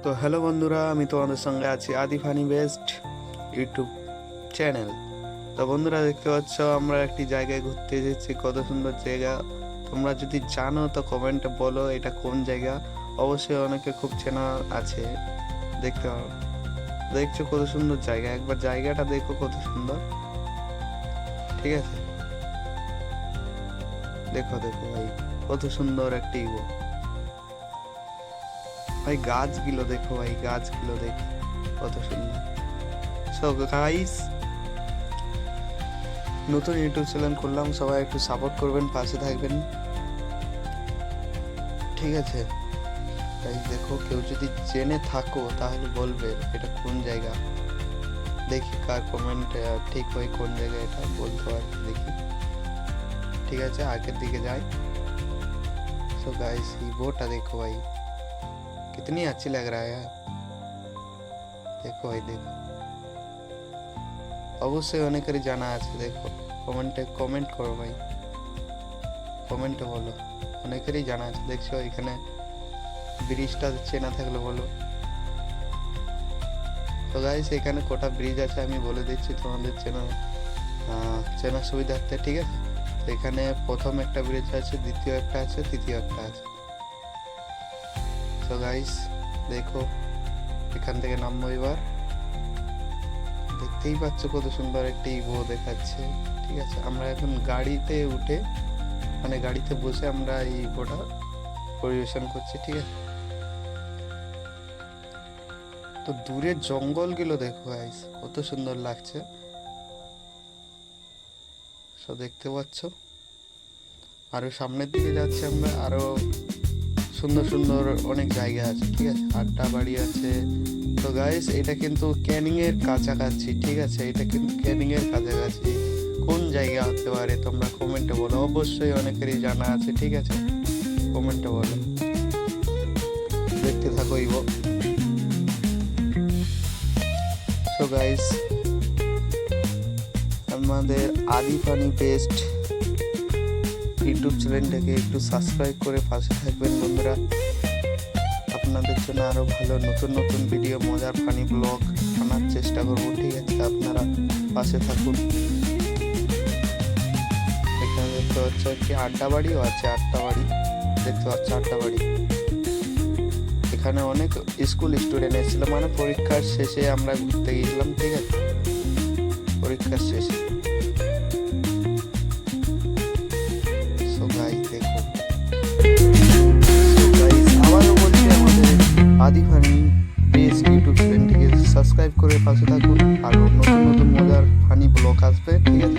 তো হ্যালো বন্ধুরা, আমি তোমাদের সঙ্গে আছি আদি ফানি বেস্ট ইউটিউব চ্যানেল। তো বন্ধুরা, দেখতে পাচ্ছ আমরা একটি জায়গায় ঘুরতে এসেছি। কত সুন্দর জায়গা! তোমরা যদি জানো তো কমেন্টে বলো এটা কোন জায়গা। অবশ্যই অনেকে খুব চেনা আছে, দেখতে পারো। দেখছো কত সুন্দর জায়গা, একবার জায়গাটা দেখো কত সুন্দর। ঠিক আছে, দেখো দেখো ভাই, কত সুন্দর একটি ভাই গাছগুলো দেখো, ভাই গাছগুলো দেখো কত সুন্দর। সো গাইস, নতুন ইউটিউব চ্যানেল করলাম, সবাই একটু সাপোর্ট করবেন, পাশে থাকবেন, ঠিক আছে গাইস। দেখো, কেউ যদি জেনে থাকো তাহলে বলবে এটা কোন জায়গা। দেখি কার কমেন্ট ঠিক হয়, কোন জায়গা এটা বলতে পারবে, দেখি। ঠিক আছে, আগের দিকে যাই। सो गाइस, ये बोटा देखो भाई, कितनी अच्छी लग रहा है यार। देखो भाई देखो, অবশ্যই অনেকেরই জানা আছে। দেখো কমেন্ট করো ভাই, কমেন্টে বলো, অনেকেরই জানা আছে। দেখছো এখানে ব্রিজটা চেনা থাকলে বলো। তো গাইস, এখানে কটা ব্রিজ আছে আমি বলে দিচ্ছি তোমাদের চেনা সুবিধার্থে, ঠিক আছে। এখানে প্রথম একটা ব্রিজ আছে, দ্বিতীয় একটা আছে, তৃতীয় একটা আছে। তো গাইস দেখো, এখান থেকে নামবো এবার। দেখতেই পাচ্ছ কত সুন্দর একটি ইভো দেখাচ্ছে, ঠিক আছে। আমরা এখন গাড়িতে উঠে, মানে গাড়িতে বসে আমরা এই ইভোটা পরিবেশন করছি, ঠিক আছে। তো দূরের জঙ্গলগুলো দেখো গাইস, কত সুন্দর লাগছে। সব দেখতে পাচ্ছ, আরো সামনের দিকে যাচ্ছি আমরা, আরো সুন্দর সুন্দর অনেক জায়গা আছে, ঠিক আছে। আড্ডা বাড়ি আছে। তো গাইস, এটা কিন্তু ক্যানিং এর কাছাকাছি, ঠিক আছে। এটা কিন্তু ক্যানিং এর কাছাকাছি। কোন জায়গা হতে পারে তোমরা কমেন্টে বলো, অবশ্যই অনেকেরই জানা আছে, ঠিক আছে। কমেন্টে বলো, দেখতে থাকো ইভো। সো গাইস, আমাদের আদি ফানি বেস্ট ইউটিউব চ্যানেলটাকে একটু সাবস্ক্রাইব করে পাশে থাকবেন বন্ধুরা। আপনাদের জন্য আরো ভালো নতুন নতুন ভিডিও, মজার ফানি ব্লগ আনার চেষ্টা করবো, ঠিক আছে। আপনারা পাশে থাকুন। এখানে দেখতে পাচ্ছ একটি আড্ডা বাড়িও আছে, আড্ডা বাড়ি দেখতে পাচ্ছ, আড্ডা বাড়ি। এখানে অনেক স্কুল স্টুডেন্ট এসেছিল, মানে পরীক্ষার শেষে আমরা ঘুরতে গিয়েছিলাম, ঠিক আছে। পরীক্ষার শেষে। আবারও বলছি, আমাদের আদি ফানি বেস্ট ইউটিউব চ্যানেলটিকে সাবস্ক্রাইব করে পাশে থাকুন। আরো নতুন নতুন মজার ফানি ব্লগ আসবে, ঠিক আছে।